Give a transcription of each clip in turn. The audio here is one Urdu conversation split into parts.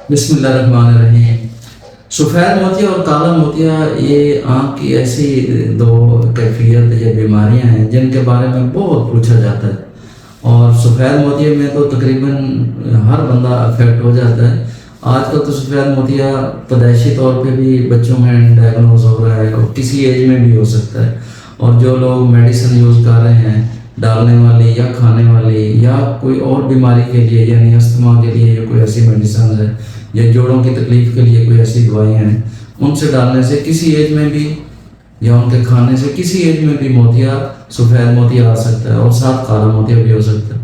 بسم اللہ الرحمن الرحیم۔ سفید موتیا اور کالا موتیا یہ آنکھ کی ایسی دو کیفیت یا بیماریاں ہیں جن کے بارے میں بہت پوچھا جاتا ہے، اور سفید موتیا میں تو تقریباً ہر بندہ افیکٹ ہو جاتا ہے۔ آج کل تو سفید موتیا پیدائشی طور پہ بھی بچوں میں ڈائگنوز ہو رہا ہے اور کسی ایج میں بھی ہو سکتا ہے، اور جو لوگ میڈیسن یوز کر رہے ہیں ڈالنے والی یا کھانے والی یا کوئی اور بیماری کے لیے، یعنی استھما کے لیے کوئی ایسی میڈیسن ہے یا جوڑوں کی تکلیف کے لیے کوئی ایسی دوائیاں ہیں، ان سے ڈالنے سے کسی ایج میں بھی یا ان کے کھانے سے کسی ایج میں بھی موتیا، سفید موتیا آ سکتا ہے، اور ساتھ کالا موتیا بھی ہو سکتا ہے۔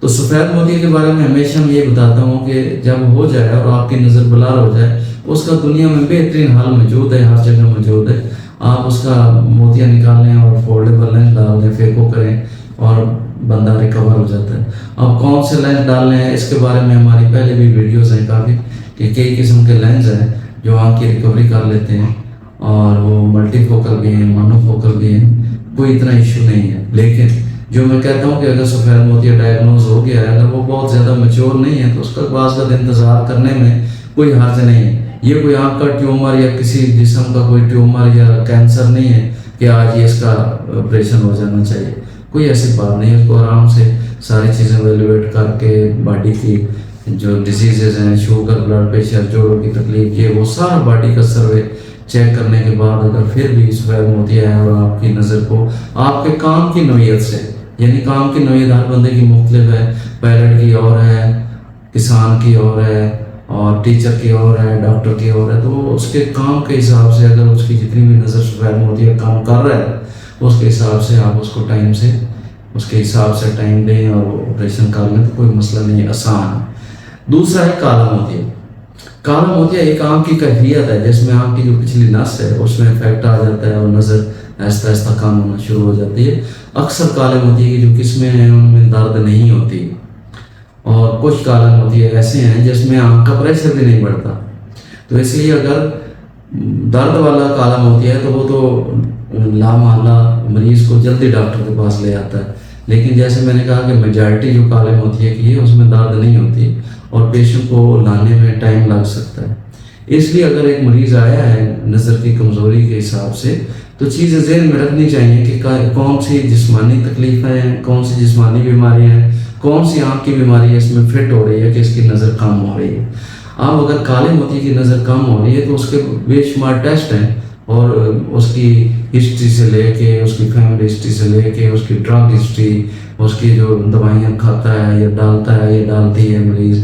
تو سفید موتیا کے بارے میں ہمیشہ میں یہ بتاتا ہوں کہ جب ہو جائے اور آپ کی نظر بلال ہو جائے، اس کا دنیا میں بہترین حل موجود ہے، ہر جگہ موجود ہے۔ آپ اس کا موتیا نکال لیں اور فولڈیبل لینس ڈال دیں، فیکو کریں اور بندہ ریکور ہو جاتا ہے۔ اب کون سے لینس ڈالنے ہیں اس کے بارے میں ہماری پہلے بھی ویڈیوز ہیں کافی، کہ کئی قسم کے لینس ہیں جو آنکھ کی ریکوری کر لیتے ہیں، اور وہ ملٹی فوکل بھی ہیں، مونو فوکل بھی ہیں، کوئی اتنا ایشو نہیں ہے۔ لیکن جو میں کہتا ہوں کہ اگر سفید موتیا ڈائگنوز ہو گیا ہے، اگر وہ بہت زیادہ میچور نہیں ہے، تو اس کا بعض کا انتظار کرنے میں کوئی حرج نہیں ہے۔ یہ کوئی آنکھ کا ٹیومر یا کسی جسم کا کوئی ٹیومر یا کینسر نہیں ہے کہ آج یہ اس کا آپریشن ہو جانا چاہیے، کوئی ایسی بات نہیں ہے۔ اس کو آرام سے ساری چیزیں ایویلویٹ کر کے باڈی کی جو ڈیزیزز ہیں، شوگر، بلڈ پریشر، جوڑوں کی تکلیف، یہ وہ سارا باڈی کا سروے چیک کرنے کے بعد اگر پھر بھی سفید موتیا ہے اور آپ کی نظر کو آپ کے کام کی نوعیت سے، یعنی کام کی نوعیت ہر بندے کی مختلف ہے، پائلٹ کی اور ہے، کسان کی اور ہے، اور ٹیچر کی اور ہے، ڈاکٹر کی اور ہے، تو اس کے کام کے حساب سے اگر اس کی جتنی بھی نظر سفید موتیا کام کر رہا ہے، اس کے حساب سے آپ اس کو ٹائم سے اس کے حساب سے ٹائم دیں اور آپریشن کر لیں، تو کوئی مسئلہ نہیں، آسان ہے۔ دوسرا ہے کالا موتیا۔ کالا موتیا ایک آنکھ کی کیفیت ہے جس میں آنکھ کی جو پچھلی نس ہے اس میں افیکٹ آ جاتا ہے اور نظر آہستہ آہستہ کم ہونا شروع ہو جاتی ہے۔ اکثر کالے موتیا کی جو قسمیں ہیں ان میں درد نہیں ہوتی، اور کچھ کالے موتیا ایسے ہیں جس میں آنکھ کا پریشر بھی نہیں بڑھتا۔ تو اس لیے اگر درد والا کالا موتیا ہے تو وہ تو لامحالہ مریض کو جلدی ڈاکٹر کے پاس لے آتا ہے، لیکن جیسے میں نے کہا کہ میجارٹی جو کالے موتیا کی ہے اس میں درد نہیں ہوتی اور پیشنٹ کو لانے میں ٹائم لگ سکتا ہے۔ اس لیے اگر ایک مریض آیا ہے نظر کی کمزوری کے حساب سے، تو چیزیں ذہن میں رکھنی چاہیے کہ کون سی جسمانی تکلیفیں ہیں، کون سی جسمانی بیماریاں ہیں، کون سی آنکھ کی بیماری اس میں فٹ ہو رہی ہے کہ اس کی نظر کم ہو رہی ہے۔ اب اگر کالے موتیا کی نظر کم ہو رہی ہے تو اس کے بے شمار ٹیسٹ ہیں، اور اس کی ہسٹری سے لے کے، اس کی فیملی ہسٹری سے لے کے، اس کی ڈرگ ہسٹری، اس کی جو دوائیاں کھاتا ہے یا ڈالتا ہے یا ڈالتی ہے مریض،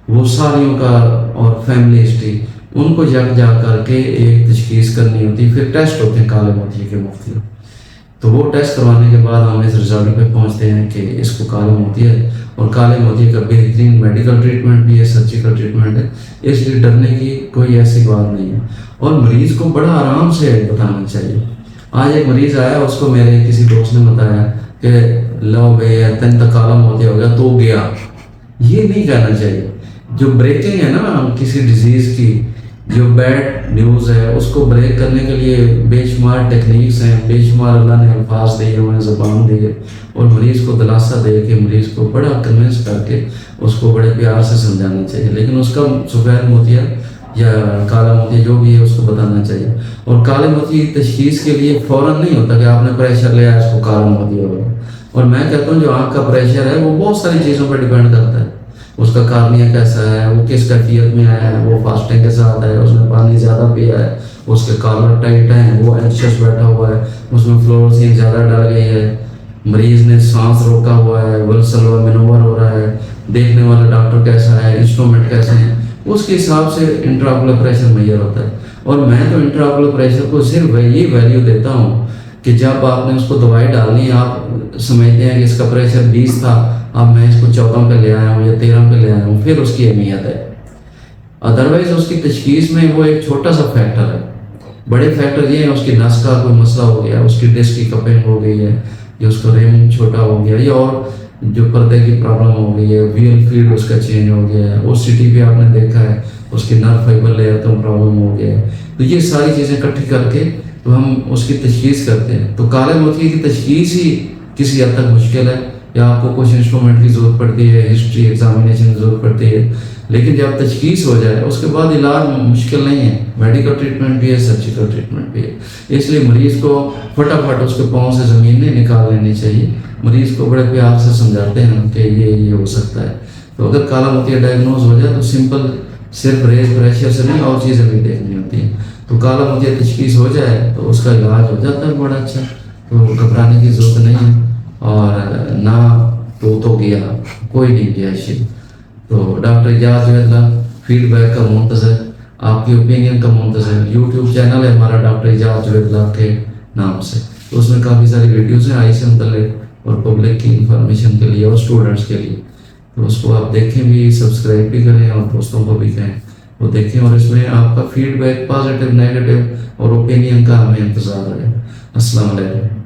وہ ساریوں کا، اور فیملی ہسٹری، ان کو یکجا کر کے ایک تشخیص کرنی ہوتی ہے۔ پھر ٹیسٹ ہوتے ہیں کالے موتیا کے مختلف، تو وہ ٹیسٹ کروانے کے بعد ہم اس رزلٹ پہ پہنچتے ہیں کہ اس کو کالے موتیا ہے، اور کالے موتیا کا بہترین میڈیکل ٹریٹمنٹ بھی ہے، سرجیکل ٹریٹمنٹ ہے، اس لیے ڈرنے کی کوئی ایسی بات نہیں ہے، اور مریض کو بڑا آرام سے بتانا چاہیے۔ آج ایک مریض آیا، اس کو میرے کسی دوست نے بتایا کہ لو بھیا تین تک کالا موتیا ہو گیا تو گیا، یہ نہیں کہنا چاہیے۔ جو بریکنگ ہے نا کسی ڈیزیز کی، جو بیڈ نیوز ہے، اس کو بریک کرنے کے لیے بے شمار ٹیکنیکس ہیں، بے شمار اللہ نے الفاظ دیے ہوئے، زبان دی ہے، اور مریض کو دلاسا دے کے مریض کو بڑا کنونس کر کے اس کو بڑے پیار سے سمجھانا چاہیے، لیکن اس کا سفید موتیا یا کالا موتیا جو بھی ہے اس کو بتانا چاہیے۔ اور کالے موتیا کی تشخیص کے لیے فوراً نہیں ہوتا کہ آپ نے پریشر لیا اس کو کالا موتیا ہوگا، اور میں کہتا ہوں جو آنکھ کا پریشر ہے وہ بہت ساری چیزوں پر ڈیپینڈ کرتا ہے، اس کا کارنیا کیسا ہے، وہ کس کیفیت میں آیا ہے، وہ فاسٹنگ کے ساتھ ہے، اس نے پانی زیادہ پیا ہے، اس کے کالر ٹائٹ ہیں، وہ اینشیس بیٹھا ہوا ہے، اس میں فلوروسین زیادہ ڈال گئی ہے، مریض نے سانس روکا ہوا ہے، ولسلوا مینوور ہو رہا ہے، دیکھنے والا ڈاکٹر کیسا ہے، انسٹرومنٹ کیسے ہیں، اس کے حساب سے انٹراکولر پریشر میجر ہوتا ہے۔ اور میں تو انٹراکولر پریشر کو صرف یہی ویلیو دیتا ہوں کہ جب آپ نے اس کو دوائی ڈالنی ہے، آپ سمجھتے ہیں کہ اس کا پریشر 20 تھا، اب میں اس کو 14 پہ لے آیا ہوں یا 13 پہ لے آیا ہوں، پھر اس کی اہمیت ہے۔ ادروائز اس کی تشخیص میں وہ ایک چھوٹا سا فیکٹر ہے، بڑے فیکٹر یہ ہیں اس کی نس کا کوئی مسئلہ ہو گیا، اس کی ڈسک کی کپنگ ہو گئی ہے، یا اس کا ریم چھوٹا ہو گیا، یا اور جو پردے کی پرابلم ہو گئی ہے، ویئر فیلڈ اس کا چینج ہو گیا ہے، او سی ٹی پہ آپ نے دیکھا ہے اس کی نرو فائبر لیئر تو پرابلم ہو گیا ہے، تو یہ ساری چیزیں اکٹھی کر کے تو ہم اس کی تشخیص کرتے ہیں۔ تو کالے موتیا کی تشخیص ہی کسی حد تک مشکل ہے، یا آپ کو کچھ انسٹرومنٹ کی ضرورت پڑتی ہے، ہسٹری ایگزامینیشن کی ضرورت پڑتی ہے، لیکن جب تشخیص ہو جائے اس کے بعد علاج مشکل نہیں ہے، میڈیکل ٹریٹمنٹ بھی ہے، سرجیکل ٹریٹمنٹ بھی ہے. اس لیے مریض کو فٹافٹ اس کے پاؤں سے زمین نہیں نکال لینی چاہیے. مریض کو بڑے پیار سے سمجھاتے ہیں کہ یہ ہو سکتا ہے. تو اگر کالا موتیا ڈائگنوز ہو جائے تو سمپل صرف ریز پریشر سے نہیں، اور چیزیں بھی دیکھنی ہوتی ہیں. تو کالا موتیا تشخیص ہو جائے تو اس کا علاج ہو جاتا ہے بڑا اچھا. تو گھبرانے کی ضرورت نہیں ہے. اور نہ تو گیا کوئی نہیں گیا شیء. تو ڈاکٹر اعجاز جویل فیڈ بیک کا منتظر، آپ کی اوپینین کا منتظر. یوٹیوب چینل ہے ہمارا ڈاکٹر اعجاز جویل کے نام سے. تو اس میں کافی ساری ویڈیوز ہیں آئی سے متعلق اور پبلک کی انفارمیشن کے لیے اور اسٹوڈنٹس کے لیے. تو اس کو آپ دیکھیں بھی، سبسکرائب بھی کریں اور دوستوں کو بھی کہیں وہ دیکھیں. اور اس میں آپ کا فیڈ بیک پازیٹیو، نیگیٹو اور اوپینین کا ہمیں انتظار ہے. السلام علیکم.